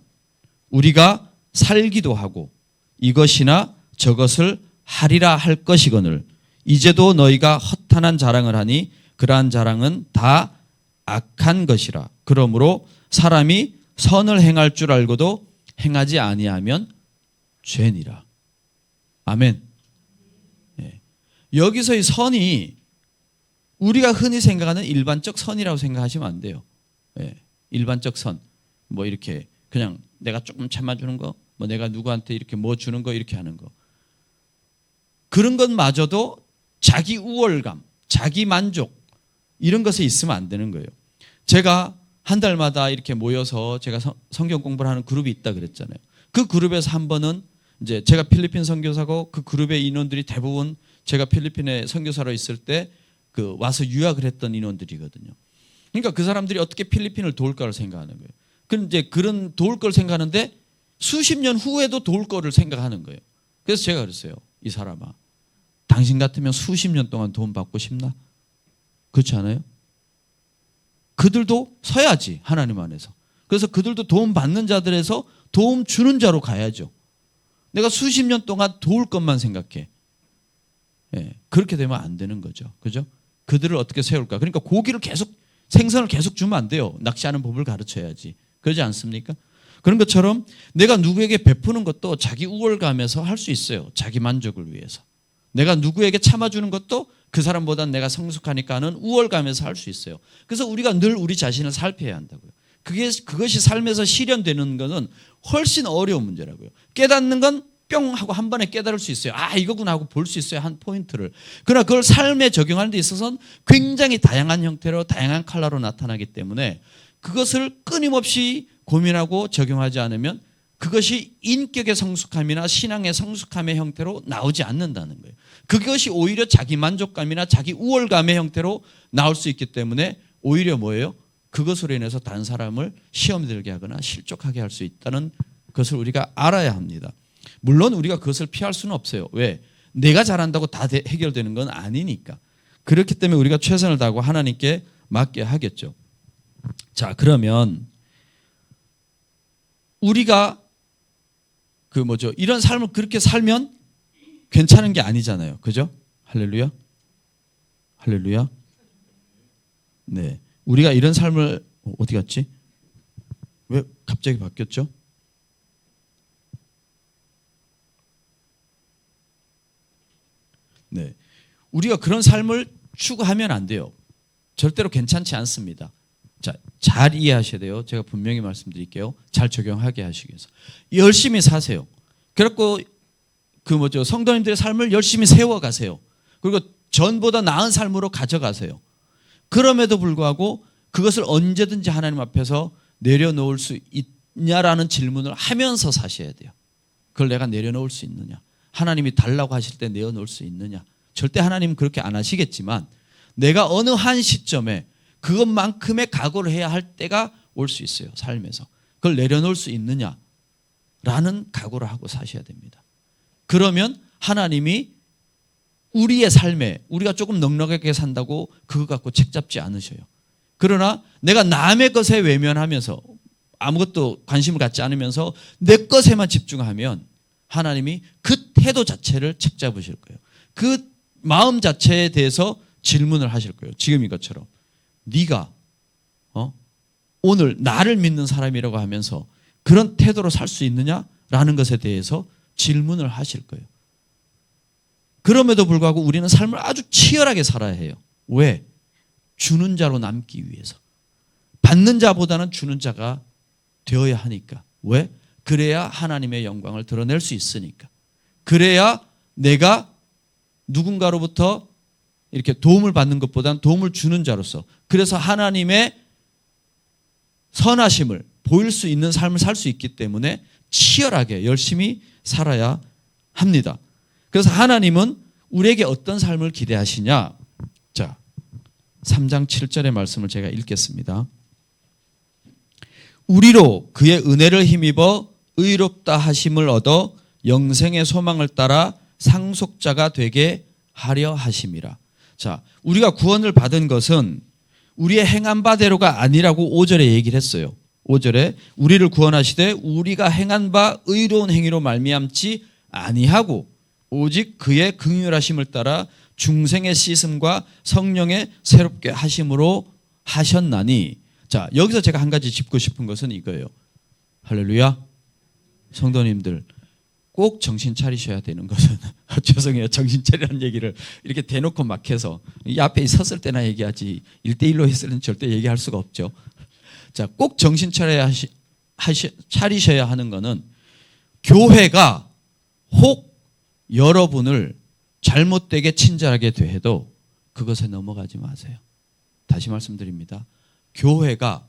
우리가 살기도 하고 이것이나 저것을 하리라 할 것이거늘 이제도 너희가 허탄한 자랑을 하니 그러한 자랑은 다 악한 것이라. 그러므로 사람이 선을 행할 줄 알고도 행하지 아니하면 죄니라. 아멘. 예. 여기서의 선이 우리가 흔히 생각하는 일반적 선이라고 생각하시면 안 돼요. 예. 일반적 선, 이렇게 그냥 내가 조금 참아주는 거, 내가 누구한테 이렇게 주는 거, 이렇게 하는 거. 그런 것마저도 자기 우월감, 자기 만족, 이런 것에 있으면 안 되는 거예요. 제가 한 달마다 이렇게 모여서 제가 성경 공부를 하는 그룹이 있다 그랬잖아요. 그 그룹에서 한 번은 이제 제가 필리핀 선교사고 그 그룹의 인원들이 대부분 제가 필리핀에 선교사로 있을 때 와서 유학을 했던 인원들이거든요. 그러니까 그 사람들이 어떻게 필리핀을 도울까를 생각하는 거예요. 이제 그런 도울 걸 생각하는데 수십 년 후에도 도울 거를 생각하는 거예요. 그래서 제가 그랬어요. 이 사람아, 당신 같으면 수십 년 동안 도움 받고 싶나? 그렇지 않아요? 그들도 서야지, 하나님 안에서. 그래서 그들도 도움 받는 자들에서 도움 주는 자로 가야죠. 내가 수십 년 동안 도울 것만 생각해. 예, 그렇게 되면 안 되는 거죠. 그죠? 그들을 어떻게 세울까? 그러니까 고기를 계속, 생선을 계속 주면 안 돼요. 낚시하는 법을 가르쳐야지. 그러지 않습니까? 그런 것처럼 내가 누구에게 베푸는 것도 자기 우월감에서 할 수 있어요. 자기 만족을 위해서. 내가 누구에게 참아주는 것도 그 사람보다 내가 성숙하니까 하는 우월감에서 할 수 있어요. 그래서 우리가 늘 우리 자신을 살펴야 한다고요. 그것이 삶에서 실현되는 것은 훨씬 어려운 문제라고요. 깨닫는 건 뿅 하고 한 번에 깨달을 수 있어요. 아, 이거구나 하고 볼 수 있어요. 한 포인트를. 그러나 그걸 삶에 적용하는 데 있어서는 굉장히 다양한 형태로 다양한 컬러로 나타나기 때문에 그것을 끊임없이 고민하고 적용하지 않으면 그것이 인격의 성숙함이나 신앙의 성숙함의 형태로 나오지 않는다는 거예요. 그것이 오히려 자기 만족감이나 자기 우월감의 형태로 나올 수 있기 때문에 오히려 뭐예요? 그것으로 인해서 다른 사람을 시험 들게 하거나 실족하게 할 수 있다는 것을 우리가 알아야 합니다. 물론 우리가 그것을 피할 수는 없어요. 왜? 내가 잘한다고 다 해결되는 건 아니니까. 그렇기 때문에 우리가 최선을 다하고 하나님께 맡겨야 하겠죠. 자, 그러면 우리가 이런 삶을 그렇게 살면 괜찮은 게 아니잖아요. 그죠? 할렐루야. 할렐루야. 네. 우리가 이런 삶을 어디 갔지? 왜 갑자기 바뀌었죠? 네. 우리가 그런 삶을 추구하면 안 돼요. 절대로 괜찮지 않습니다. 자, 잘 이해하셔야 돼요. 제가 분명히 말씀드릴게요. 잘 적용하게 하시기 위해서. 열심히 사세요. 그래갖고 성도님들의 삶을 열심히 세워가세요. 그리고 전보다 나은 삶으로 가져가세요. 그럼에도 불구하고 그것을 언제든지 하나님 앞에서 내려놓을 수 있냐라는 질문을 하면서 사셔야 돼요. 그걸 내가 내려놓을 수 있느냐? 하나님이 달라고 하실 때 내어놓을 수 있느냐? 절대 하나님은 그렇게 안 하시겠지만 내가 어느 한 시점에 그것만큼의 각오를 해야 할 때가 올 수 있어요. 삶에서. 그걸 내려놓을 수 있느냐라는 각오를 하고 사셔야 됩니다. 그러면 하나님이 우리의 삶에 우리가 조금 넉넉하게 산다고 그거 갖고 책잡지 않으셔요. 그러나 내가 남의 것에 외면하면서 아무것도 관심을 갖지 않으면서 내 것에만 집중하면 하나님이 그 태도 자체를 책잡으실 거예요. 그 마음 자체에 대해서 질문을 하실 거예요. 지금 이것처럼. 네가 오늘 나를 믿는 사람이라고 하면서 그런 태도로 살 수 있느냐라는 것에 대해서 질문을 하실 거예요. 그럼에도 불구하고 우리는 삶을 아주 치열하게 살아야 해요. 왜? 주는 자로 남기 위해서. 받는 자보다는 주는 자가 되어야 하니까. 왜? 그래야 하나님의 영광을 드러낼 수 있으니까. 그래야 내가 누군가로부터 이렇게 도움을 받는 것보다는 도움을 주는 자로서, 그래서 하나님의 선하심을 보일 수 있는 삶을 살 수 있기 때문에 치열하게 열심히 살아야 합니다. 그래서 하나님은 우리에게 어떤 삶을 기대하시냐? 자, 3장 7절의 말씀을 제가 읽겠습니다. 우리로 그의 은혜를 힘입어 의롭다 하심을 얻어 영생의 소망을 따라 상속자가 되게 하려 하심이라. 자, 우리가 구원을 받은 것은 우리의 행한 바대로가 아니라고 5절에 얘기를 했어요. 5절에 우리를 구원하시되 우리가 행한 바 의로운 행위로 말미암지 아니하고 오직 그의 긍휼하심을 따라 중생의 씻음과 성령의 새롭게 하심으로 하셨나니. 자, 여기서 제가 한 가지 짚고 싶은 것은 이거예요. 할렐루야. 성도님들 꼭 정신 차리셔야 되는 것은 죄송해요. 정신 차리라는 얘기를 이렇게 대놓고 막 해서 이 앞에 섰을 때나 얘기하지 1대1로 했을 때는 절대 얘기할 수가 없죠. 자, 꼭 정신 차리셔야 하는 것은 교회가 혹 여러분을 잘못되게 친절하게 대해도 그것에 넘어가지 마세요. 다시 말씀드립니다. 교회가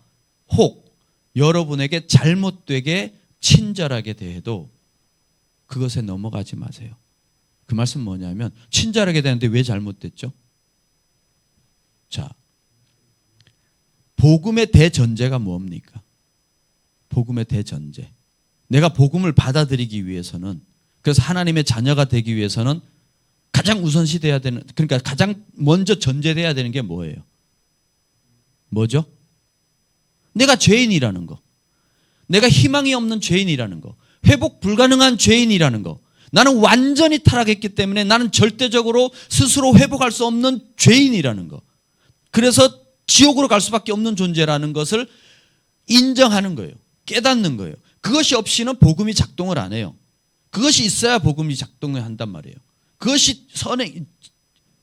혹 여러분에게 잘못되게 친절하게 대해도 그것에 넘어가지 마세요. 그 말씀은 뭐냐면 친절하게 대하는데 왜 잘못됐죠? 자, 복음의 대전제가 뭡니까? 복음의 대전제. 내가 복음을 받아들이기 위해서는, 그래서 하나님의 자녀가 되기 위해서는 가장 우선시 돼야 되는, 그러니까 가장 먼저 전제돼야 되는 게 뭐예요? 뭐죠? 내가 죄인이라는 거. 내가 희망이 없는 죄인이라는 거. 회복 불가능한 죄인이라는 거. 나는 완전히 타락했기 때문에 나는 절대적으로 스스로 회복할 수 없는 죄인이라는 거. 그래서 지옥으로 갈 수밖에 없는 존재라는 것을 인정하는 거예요. 깨닫는 거예요. 그것이 없이는 복음이 작동을 안 해요. 그것이 있어야 복음이 작동을 한단 말이에요. 그것이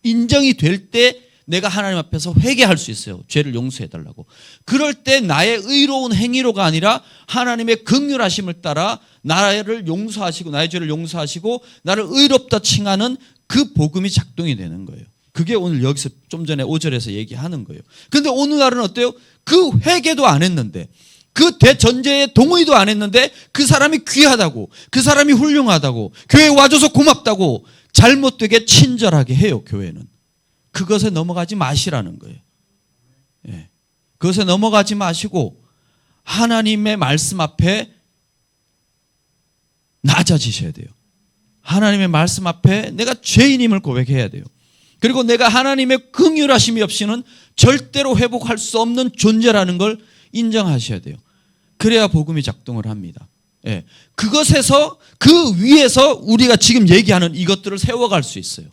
인정이 될 때 내가 하나님 앞에서 회개할 수 있어요. 죄를 용서해달라고. 그럴 때 나의 의로운 행위로가 아니라 하나님의 긍휼하심을 따라 나를 용서하시고 나의 죄를 용서하시고 나를 의롭다 칭하는 그 복음이 작동이 되는 거예요. 그게 오늘 여기서 좀 전에 5절에서 얘기하는 거예요. 그런데 오늘날은 어때요? 그 회개도 안 했는데 그 대전제에 동의도 안 했는데 그 사람이 귀하다고 그 사람이 훌륭하다고 교회에 와줘서 고맙다고 잘못되게 친절하게 해요. 교회는. 그것에 넘어가지 마시라는 거예요. 예. 그것에 넘어가지 마시고 하나님의 말씀 앞에 낮아지셔야 돼요. 하나님의 말씀 앞에 내가 죄인임을 고백해야 돼요. 그리고 내가 하나님의 긍휼하심이 없이는 절대로 회복할 수 없는 존재라는 걸 인정하셔야 돼요. 그래야 복음이 작동을 합니다. 예. 그것에서 그 위에서 우리가 지금 얘기하는 이것들을 세워갈 수 있어요.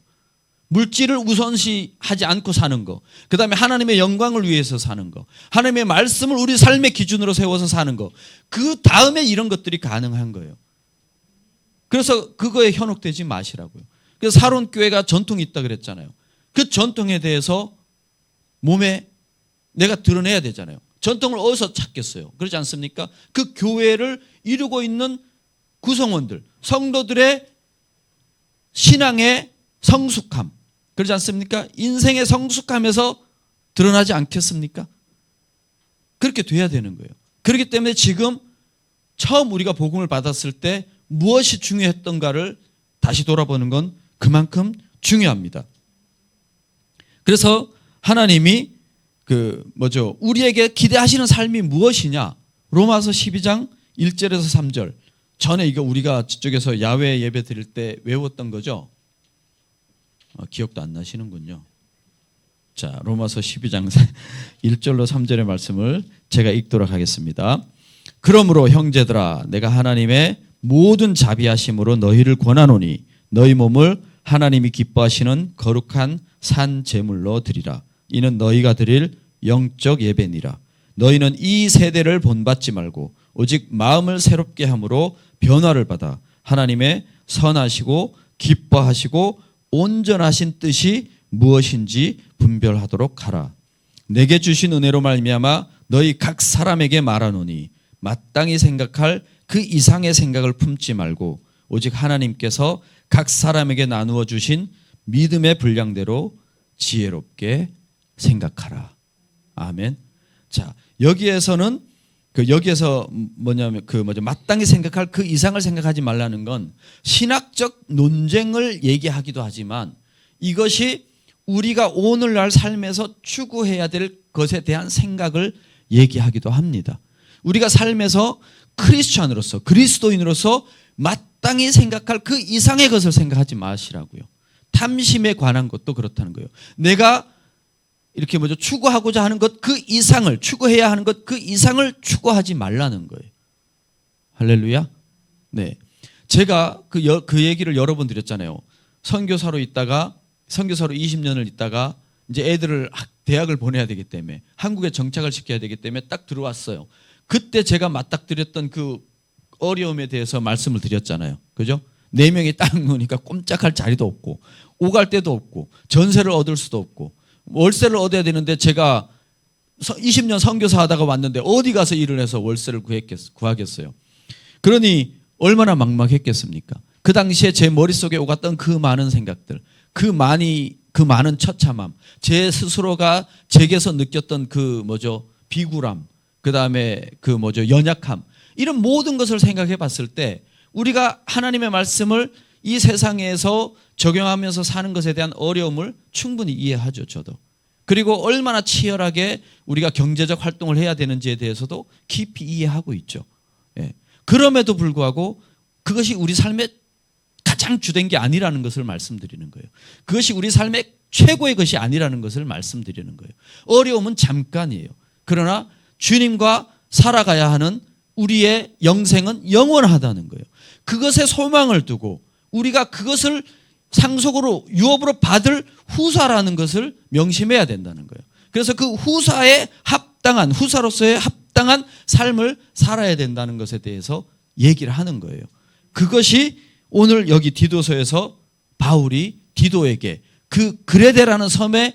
물질을 우선시하지 않고 사는 거, 그 다음에 하나님의 영광을 위해서 사는 거, 하나님의 말씀을 우리 삶의 기준으로 세워서 사는 거, 그 다음에 이런 것들이 가능한 거예요. 그래서 그거에 현혹되지 마시라고요. 그래서 사론 교회가 전통이 있다 그랬잖아요. 그 전통에 대해서 몸에 내가 드러내야 되잖아요. 전통을 어디서 찾겠어요? 그렇지 않습니까? 그 교회를 이루고 있는 구성원들, 성도들의 신앙의 성숙함, 그렇지 않습니까? 인생의 성숙함에서 드러나지 않겠습니까? 그렇게 돼야 되는 거예요. 그렇기 때문에 지금 처음 우리가 복음을 받았을 때 무엇이 중요했던가를 다시 돌아보는 건 그만큼 중요합니다. 그래서 하나님이 우리에게 기대하시는 삶이 무엇이냐? 로마서 12장 1절에서 3절. 전에 이거 우리가 저쪽에서 야외 예배 드릴 때 외웠던 거죠? 기억도 안 나시는군요. 자, 로마서 12장 1절로 3절의 말씀을 제가 읽도록 하겠습니다. 그러므로 형제들아, 내가 하나님의 모든 자비하심으로 너희를 권하노니 너희 몸을 하나님이 기뻐하시는 거룩한 산 제물로 드리라. 이는 너희가 드릴 영적 예배니라. 너희는 이 세대를 본받지 말고 오직 마음을 새롭게 함으로 변화를 받아 하나님의 선하시고 기뻐하시고 온전하신 뜻이 무엇인지 분별하도록 하라. 내게 주신 은혜로 말미암아 너희 각 사람에게 말하노니 마땅히 생각할 그 이상의 생각을 품지 말고 오직 하나님께서 각 사람에게 나누어 주신 믿음의 분량대로 지혜롭게 생각하라. 아멘. 자, 여기에서는 여기에서 마땅히 생각할 그 이상을 생각하지 말라는 건 신학적 논쟁을 얘기하기도 하지만 이것이 우리가 오늘날 삶에서 추구해야 될 것에 대한 생각을 얘기하기도 합니다. 우리가 삶에서 크리스찬으로서 그리스도인으로서 마땅히 생각할 그 이상의 것을 생각하지 마시라고요. 탐심에 관한 것도 그렇다는 거예요. 내가 이렇게 추구하고자 하는 것 그 이상을 추구해야 하는 것 그 이상을 추구하지 말라는 거예요. 할렐루야. 네, 제가 그 얘기를 여러 번 드렸잖아요. 선교사로 20년을 있다가 이제 애들을 대학을 보내야 되기 때문에 한국에 정착을 시켜야 되기 때문에 딱 들어왔어요. 그때 제가 맞닥뜨렸던 그 어려움에 대해서 말씀을 드렸잖아요. 그죠? 4명이 딱 놓으니까 꼼짝할 자리도 없고 오갈 데도 없고 전세를 얻을 수도 없고 월세를 얻어야 되는데 제가 20년 선교사 하다가 왔는데 어디 가서 일을 해서 월세를 구하겠어요. 그러니 얼마나 막막했겠습니까? 그 당시에 제 머릿속에 오갔던 그 많은 생각들, 그 많은 처참함, 제 스스로가 제게서 느꼈던 비굴함, 그 다음에 연약함, 이런 모든 것을 생각해 봤을 때 우리가 하나님의 말씀을 이 세상에서 적용하면서 사는 것에 대한 어려움을 충분히 이해하죠, 저도. 그리고 얼마나 치열하게 우리가 경제적 활동을 해야 되는지에 대해서도 깊이 이해하고 있죠. 예. 그럼에도 불구하고 그것이 우리 삶의 가장 주된 게 아니라는 것을 말씀드리는 거예요. 그것이 우리 삶의 최고의 것이 아니라는 것을 말씀드리는 거예요. 어려움은 잠깐이에요. 그러나 주님과 살아가야 하는 우리의 영생은 영원하다는 거예요. 그것에 소망을 두고 우리가 그것을 상속으로 유업으로 받을 후사라는 것을 명심해야 된다는 거예요. 그래서 그 후사에 합당한, 후사로서의 합당한 삶을 살아야 된다는 것에 대해서 얘기를 하는 거예요. 그것이 오늘 여기 디도서에서 바울이 디도에게 그 그레데라는 섬에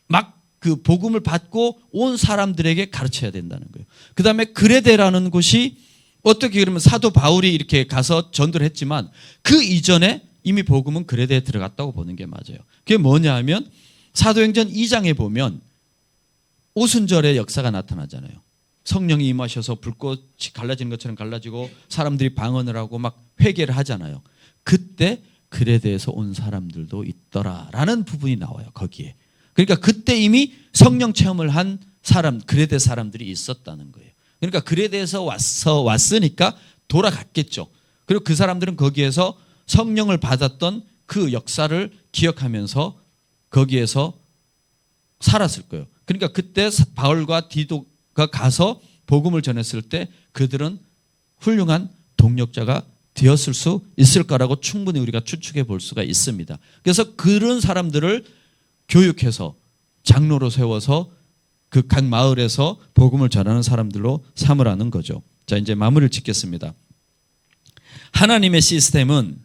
막 그 복음을 받고 온 사람들에게 가르쳐야 된다는 거예요. 그 다음에 그레데라는 곳이 어떻게 그러면 사도 바울이 이렇게 가서 전도를 했지만 그 이전에 이미 복음은 그레데에 들어갔다고 보는 게 맞아요. 그게 뭐냐 하면 사도행전 2장에 보면 오순절의 역사가 나타나잖아요. 성령이 임하셔서 불꽃이 갈라지는 것처럼 갈라지고 사람들이 방언을 하고 막 회개를 하잖아요. 그때 그레데에서 온 사람들도 있더라라는 부분이 나와요. 거기에. 그러니까 그때 이미 성령 체험을 한 사람, 그레데 사람들이 있었다는 거예요. 그러니까 그레데에서 왔으니까 돌아갔겠죠. 그리고 그 사람들은 거기에서 성령을 받았던 그 역사를 기억하면서 거기에서 살았을 거예요. 그러니까 그때 바울과 디도가 가서 복음을 전했을 때 그들은 훌륭한 동력자가 되었을 수 있을 거라고 충분히 우리가 추측해 볼 수가 있습니다. 그래서 그런 사람들을 교육해서 장로로 세워서 그 각 마을에서 복음을 전하는 사람들로 삼으라는 거죠. 자, 이제 마무리를 짓겠습니다. 하나님의 시스템은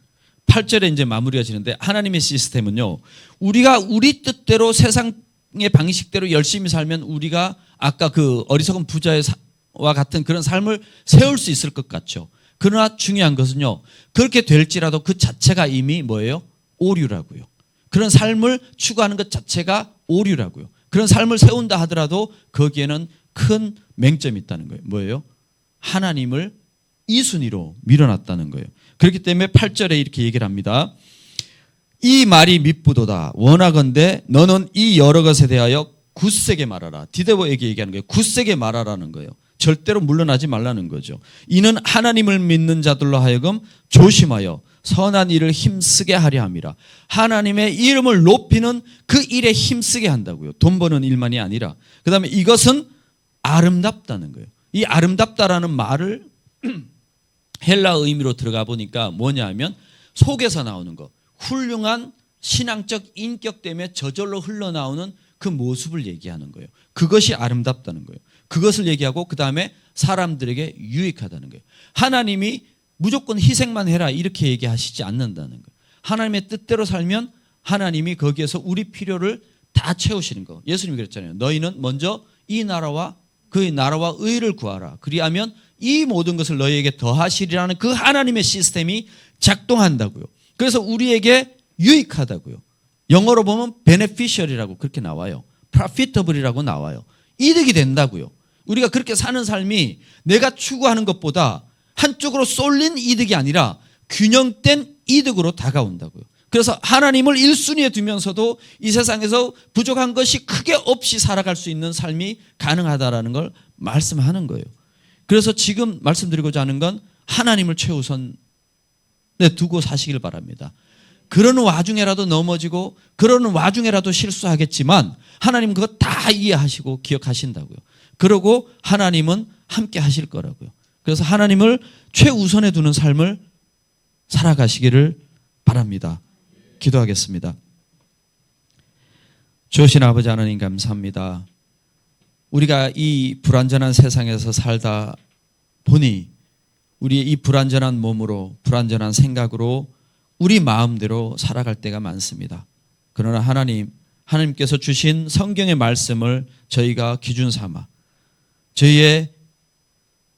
8절에 이제 마무리가 지는데 하나님의 시스템은요. 우리가 우리 뜻대로 세상의 방식대로 열심히 살면 우리가 아까 그 어리석은 부자와 같은 그런 삶을 세울 수 있을 것 같죠. 그러나 중요한 것은요. 그렇게 될지라도 그 자체가 이미 뭐예요? 오류라고요. 그런 삶을 추구하는 것 자체가 오류라고요. 그런 삶을 세운다 하더라도 거기에는 큰 맹점이 있다는 거예요. 뭐예요? 하나님을 이순위로 밀어놨다는 거예요. 그렇기 때문에 8절에 이렇게 얘기를 합니다. 이 말이 밉부도다. 원하건대 너는 이 여러 것에 대하여 굳세게 말하라. 디도에게 얘기하는 거예요. 굳세게 말하라는 거예요. 절대로 물러나지 말라는 거죠. 이는 하나님을 믿는 자들로 하여금 조심하여 선한 일을 힘쓰게 하려 함이라. 하나님의 이름을 높이는 그 일에 힘쓰게 한다고요. 돈 버는 일만이 아니라. 그 다음에 이것은 아름답다는 거예요. 이 아름답다라는 말을 헬라 의미로 들어가 보니까 뭐냐 하면 속에서 나오는 거. 훌륭한 신앙적 인격 때문에 저절로 흘러나오는 그 모습을 얘기하는 거예요. 그것이 아름답다는 거예요. 그것을 얘기하고 그 다음에 사람들에게 유익하다는 거예요. 하나님이 무조건 희생만 해라 이렇게 얘기하시지 않는다는 거예요. 하나님의 뜻대로 살면 하나님이 거기에서 우리 필요를 다 채우시는 거. 예수님이 그랬잖아요. 너희는 먼저 이 나라와 그의 나라와 의를 구하라. 그리하면 이 모든 것을 너희에게 더하시리라는 그 하나님의 시스템이 작동한다고요. 그래서 우리에게 유익하다고요. 영어로 보면 beneficial이라고 그렇게 나와요. profitable이라고 나와요. 이득이 된다고요. 우리가 그렇게 사는 삶이 내가 추구하는 것보다 한쪽으로 쏠린 이득이 아니라 균형된 이득으로 다가온다고요. 그래서 하나님을 1순위에 두면서도 이 세상에서 부족한 것이 크게 없이 살아갈 수 있는 삶이 가능하다라는 걸 말씀하는 거예요. 그래서 지금 말씀드리고자 하는 건 하나님을 최우선에 두고 사시길 바랍니다. 그러는 와중에라도 넘어지고 그러는 와중에라도 실수하겠지만 하나님은 그거 다 이해하시고 기억하신다고요. 그러고 하나님은 함께 하실 거라고요. 그래서 하나님을 최우선에 두는 삶을 살아가시기를 바랍니다. 기도하겠습니다. 주신 아버지 하나님 감사합니다. 우리가 이 불완전한 세상에서 살다 보니 우리의 이 불완전한 몸으로 불완전한 생각으로 우리 마음대로 살아갈 때가 많습니다. 그러나 하나님께서 주신 성경의 말씀을 저희가 기준 삼아 저희의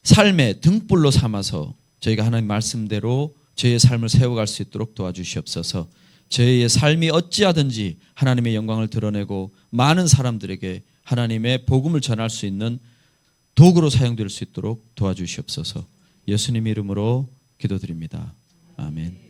삶의 등불로 삼아서 저희가 하나님 말씀대로 저희의 삶을 세워갈 수 있도록 도와주시옵소서. 저희의 삶이 어찌하든지 하나님의 영광을 드러내고 많은 사람들에게 하나님의 복음을 전할 수 있는 도구로 사용될 수 있도록 도와주시옵소서. 예수님 이름으로 기도드립니다. 아멘.